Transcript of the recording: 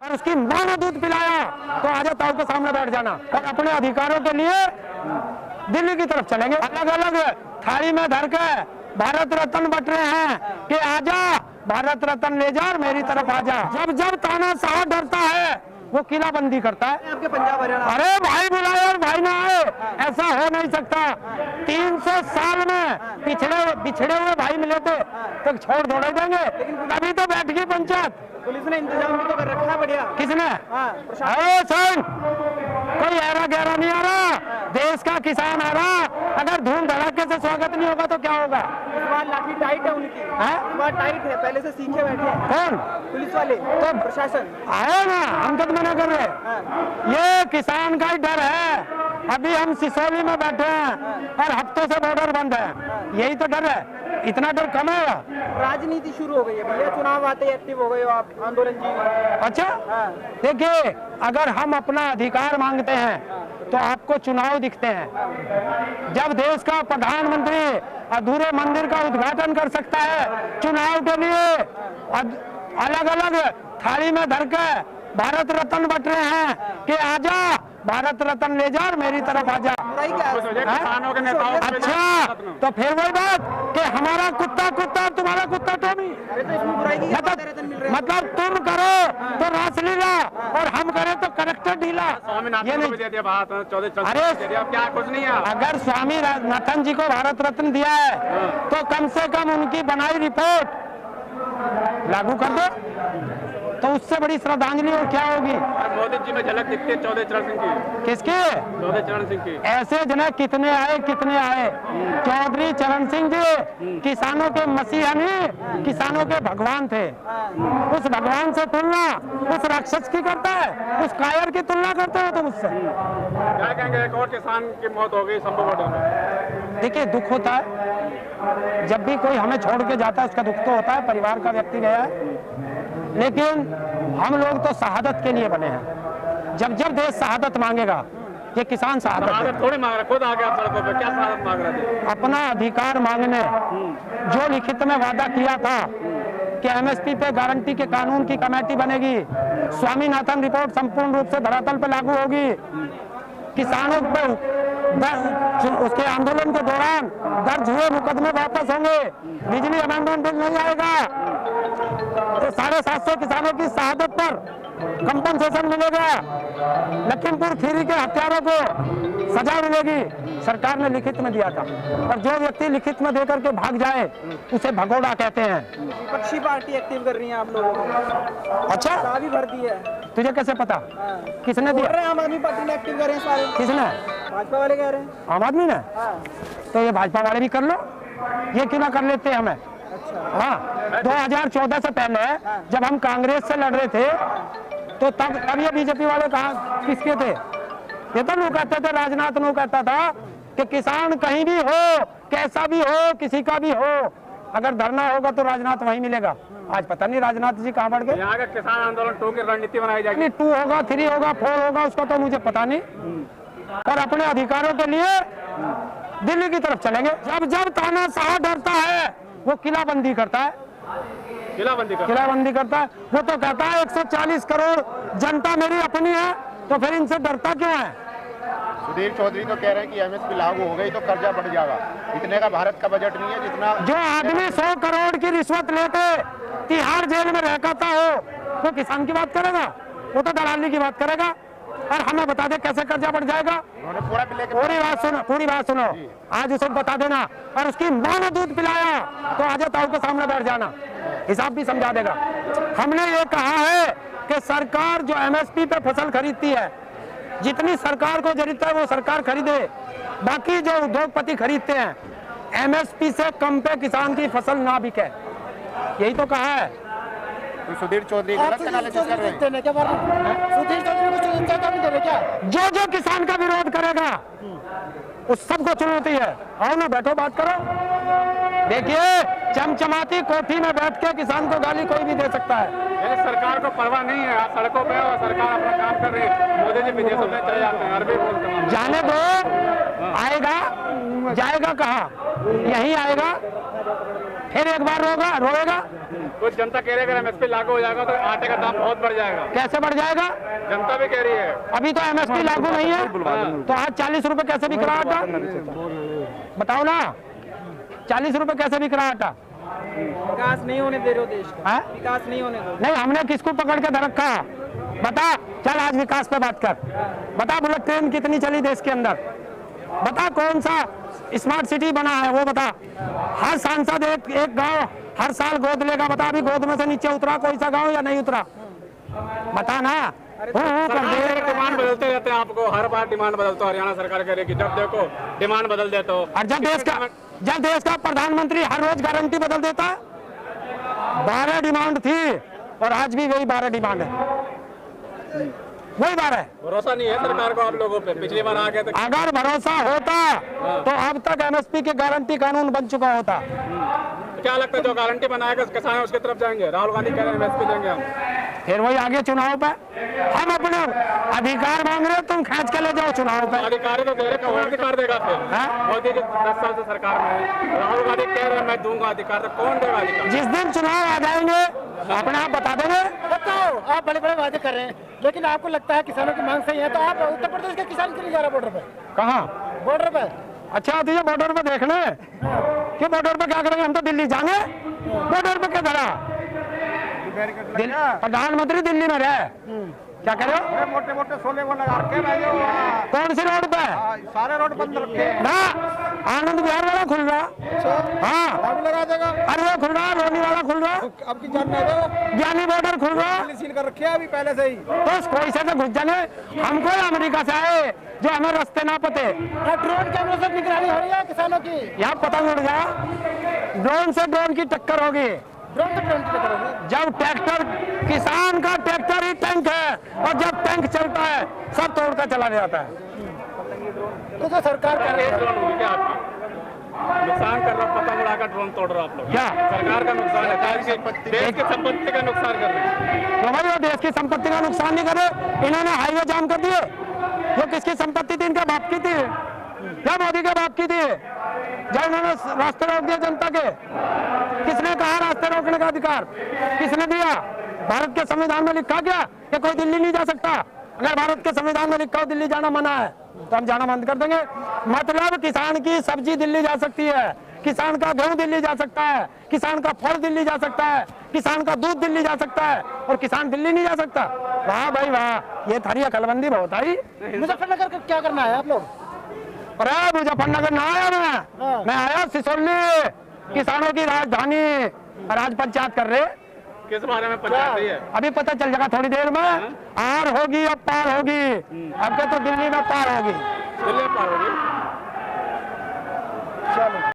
और उसकी मां ने दूध पिलाया तो आज ताऊ के सामने बैठ जाना और अपने अधिकारों के लिए दिल्ली की तरफ चलेंगे। अलग अलग थाली में धर के भारत रत्न बट रहे हैं कि आजा भारत रत्न ले जा, मेरी तरफ आजा। जब जब तानाशाह डरता है वो किलाबंदी करता है। आपके पंजाब हरियाणा, अरे भाई बुलाए और भाई ना आए, ऐसा हो नहीं सकता। 300 साल में बिछड़े हुए भाई मिले थे तो छोड़ थोड़े देंगे, तभी तो बैठ गई पंचायत। पुलिस ने इंतजाम भी तो कर रखा है बढ़िया। किसने? प्रशासन कोई ऐरा गहरा नहीं आ रहा, देश का किसान आ रहा। अगर धूम धड़ाके से स्वागत नहीं होगा तो क्या होगा? इस बार लाठी टाइट है उनकी, इस बार टाइट है, पहले से सीखे बैठे हैं। कौन? पुलिस वाले, तो प्रशासन आए ना, हम तो मना कर रहे। ये किसान का ही डर है। अभी हम सिसोली में बैठे हैं और हफ्तों से बॉर्डर बंद है, यही तो डर है। इतना डर कम है। राजनीति शुरू हो गई है भैया, चुनाव आते ही एक्टिव हो गए हो आप, आंदोलन जी। अच्छा देखिए, अगर हम अपना अधिकार मांगते हैं तो आपको चुनाव दिखते हैं। जब देश का प्रधानमंत्री अधूरे मंदिर का उद्घाटन कर सकता है, चुनाव के लिए अलग अलग थाली में धर के भारत रत्न बट रहे हैं कि आजा भारत रत्न ले जा, मेरी तरफ आजा। अच्छा तो फिर वही बात कि हमारा कुत्ता कुत्ता, तुम्हारा कुत्ता टोमी। मतलब तुम करो तो रासलीला और हम करें तो करेक्टर ढीला। ये नहीं। अरे क्या कुछ नहीं है। अगर स्वामी नाथन जी को भारत रत्न दिया है तो कम से कम उनकी बनाई रिपोर्ट लागू कर दो, तो उससे बड़ी श्रद्धांजलि और क्या होगी? मोदी जी में झलक दिखती है चौधरी चरण सिंह की। किसके? चौधरी चरण सिंह की। ऐसे जने कितने आए चौधरी चरण सिंह जी किसानों के मसीहा नहीं, किसानों के भगवान थे। उस भगवान से तुलना उस राक्षस की करता है, उस कायर की तुलना करते हो तुम उससे। क्या कहेंगे, एक और किसान की मौत हो गई संभव बॉर्डर में। देखिए दुख होता है, जब भी कोई हमें छोड़ के जाता है उसका दुख तो होता है, परिवार का व्यक्ति गया है। लेकिन हम लोग तो शहादत के लिए बने हैं। जब जब देश शहादत मांगेगा, ये किसान शहादत थोड़ी मांग रहा, खुद आ गया सड़कों पे, क्या शहादत मांग रहे थे? अपना अधिकार मांगने। जो लिखित में वादा किया था कि एमएसपी पे गारंटी के कानून की कमेटी बनेगी, स्वामीनाथन रिपोर्ट संपूर्ण रूप से धरातल पर लागू होगी, किसानों पर उसके आंदोलन के दौरान दर्ज हुए मुकदमे वापस होंगे, बिजली अमेंडमेंट बिल नहीं आएगा, तो 750 किसानों की शहादत पर कंपनसेशन मिलेगा, लखीमपुर खीरी के हत्यारों को सजा मिलेगी। सरकार ने लिखित में दिया था, और जो व्यक्ति लिखित में देकर के भाग जाए उसे भगोड़ा कहते हैं। विपक्षी पार्टी एक्टिव कर रही है आप लोगों को। अच्छा भी भर दी है, तुझे कैसे पता? किसने दिया? आम आदमी पार्टी ने एक्टिव करे सारे। किसने? भाजपा वाले कह रहे हैं। आम आदमी ने? तो ये भाजपा वाले भी कर लो, ये क्यों ना कर लेते हैं हमें? हाँ 2014 से पहले जब हम कांग्रेस से लड़ रहे थे तो तब ये बीजेपी वाले कहाँ किसके थे? ये तो लोग कहते थे, राजनाथ लोग कहता था कि किसान कहीं भी हो, कैसा भी हो, किसी का भी हो, अगर धरना होगा तो राजनाथ वहीं मिलेगा। आज पता नहीं राजनाथ जी कहाँ बढ़ गए। यहाँ का किसान आंदोलन 2 की रणनीति बनाई जाएगी। 2 होगा, 3 होगा, 4 होगा, उसका तो मुझे पता नहीं। और अपने अधिकारों के लिए दिल्ली की तरफ चलेंगे। जब जब तानाशाह डरता है वो किलाबंदी करता है, किलाबंदी करता है। वो तो कहता है 140 करोड़ जनता मेरी अपनी है, तो फिर इनसे डरता क्यों है? सुधीर चौधरी तो कह रहे हैं कि एमएसपी लागू हो गई तो कर्जा बढ़ जाएगा। इतने का भारत का बजट नहीं है जितना। जो आदमी 100 करोड़ की रिश्वत लेके तिहाड़ जेल में रहता हो वो किसान की बात करेगा? वो तो दलाली की बात करेगा। और हमें बता दे कैसे कर्जा बढ़ जाएगा? पूरी बात सुनो, आज उसे बता देना। और उसकी मां ने दूध पिलाया तो आज ताऊ के सामने बैठ जाना, हिसाब भी समझा देगा। हमने ये कहा है कि सरकार जो एमएसपी पे फसल खरीदती है, जितनी सरकार को जरूरत है वो सरकार खरीदे, बाकी जो उद्योगपति खरीदते हैं एमएसपी से कम पे किसान की फसल ना बिके, यही तो कहा है। तो सुधीर चौधरी गलत एनालिसिस कर रहे हैं। सुधीर चौधरी को चुनौती नहीं दे रहे क्या? जो किसान का विरोध करेगा उस सबको चुनौती है। आओ ना, बैठो, बात करो। देखिए चमचमाती कोठी में बैठ के किसान को गाली कोई भी दे सकता है। सरकार को परवाह नहीं है, आप सड़कों पे और सरकार अपना काम कर रही है। मोदी जी विदेशों में चले जाते हैं, अरबी बोलते हैं। जाने दो, आएगा जाएगा कहाँ? यही आएगा, फिर एक बार रोएगा। कुछ जनता कह रही है अगर एमएसपी लागू हो जाएगा तो आटे का दाम बहुत बढ़ जाएगा। कैसे बढ़ जाएगा? जनता भी कह रही है। अभी तो एमएसपी लागू नहीं है, तो आज 40 रुपए कैसे बिक रहा आटा? बताओ ना, 40 रुपए कैसे बिक रहा आटा? विकास नहीं होने दे रहे हो देश का, विकास नहीं होने दो। नहीं, हमने किसको पकड़ के धर रखा? बता, चल आज विकास पे बात कर। बता बुलेट ट्रेन कितनी चली देश के अंदर? बता कौन सा स्मार्ट सिटी बना है वो बता। हर सांसद एक गांव हर साल गोद लेगा। बता अभी गोद में से नीचे उतरा कोई सा गांव या नहीं उतरा? बता ना। डिमांड बदलते रहते हैं, आपको हर बार डिमांड बदलते हो। हरियाणा सरकार कह रही है कि जब देखो डिमांड बदल देते हो। और जब देश का प्रधानमंत्री हर रोज गारंटी बदल देता है। 12 डिमांड थी और आज भी वही 12 डिमांड है, वही 12। भरोसा नहीं है सरकार को आप लोगों पे? पिछली बार आ गए थे। अगर भरोसा होता तो अब तक एमएसपी के गारंटी कानून बन चुका होता। क्या लगता है जो गारंटी बनाएगा किसान उसकी तरफ जाएंगे? राहुल गांधी कह रहे हैं एमएसपी देंगे हम। फिर वही आगे चुनाव पे हम अपने अधिकार मांग रहे हो, तुम खींच के ले जाओ चुनाव पे। अधिकारी तो दे रहे, कौन अधिकार देगा फिर? मोदी जी 10 साल से सरकार में है, राहुल गांधी कह रहे हैं मैं दूंगा अधिकार, तो कौन देगा अधिकार? जिस दिन चुनाव आ जाएंगे अपने आप बता देंगे। बताओ, आप बड़े बड़े वादे कर रहे हैं लेकिन आपको लगता है किसानों की मांग सही है, तो आप उत्तर प्रदेश के किसान क्यों नहीं जा रहे बॉर्डर पे? कहाँ बॉर्डर पे? अच्छा आती है बॉर्डर पे देखने कि बॉर्डर पे क्या करेंगे? हम तो दिल्ली जाएंगे, बॉर्डर पे क्या करा? प्रधानमंत्री दिल्ली में रहे, क्या करे? मोटे मोटे सोले वो लगा के कौन सी रोड पे? सारे रोड बंद रखे ना, आनंद विहार वाला खुल रहा। हाँ लगा देगा। अरे वो खुल रहा, रोनी वाला खुल रहा, अब की जान नहीं ज्ञानी बॉर्डर खुल रहा। सील कर रखे अभी पहले से ही। तो कोई से तो घुस जाने, हमको अमेरिका से आए जो हमें रास्ते ना पते। ड्रोन कैमरे से निगरानी हो रही है किसानों की। यहाँ पतंग उड़ गया, ड्रोन से ड्रोन की टक्कर होगी। ड्रोन से ड्रोन की टक्कर होगी। जब ट्रैक्टर, किसान का ट्रैक्टर ही टैंक है, और जब टैंक चलता है सब तोड़कर चला जाता है। तो जो सरकार कर रही है ड्रोन होगी क्या आपकी? नुकसान कर रहा, पतंग उड़ाकर ड्रोन तोड़ रहा आप लोग। क्या सरकार का नुकसान है? देश की संपत्ति का नुकसान कर रहे हैं। तो भाई वो देश की संपत्ति का नुकसान नहीं करे, इन्होंने हाईवे जाम कर दिए। वो किसकी संपत्ति थी? इनके बाप की थी या मोदी के बाप की थी? जब इन्होंने रास्ते रोक दिए जनता के, किसने कहा रास्ते रोकने का अधिकार? किसने दिया? भारत के संविधान में लिखा क्या कि कोई दिल्ली नहीं जा सकता? अगर भारत के संविधान में लिखा हो दिल्ली जाना मना है तो हम जाना बंद कर देंगे। मतलब किसान की सब्जी दिल्ली जा सकती है, किसान का गेहूं दिल्ली जा सकता है, किसान का फल दिल्ली जा सकता है, किसान का दूध दिल्ली जा सकता है, और किसान दिल्ली नहीं जा सकता। वाह भाई वाह, ये थारी अकलमंदी बहुत आई। मुजफ्फरनगर का क्या करना है आप लोग? अरे मुजफ्फरनगर ना आया मैं आया सिसोली, किसानों की राजधानी। राज पंचायत कर रहे। किस बारे में पंचायत है? अभी पता चल जाएगा थोड़ी देर में। आर होगी अब पार होगी, अब के तो दिल्ली में पार होगी। दिल्ली में पार होगी।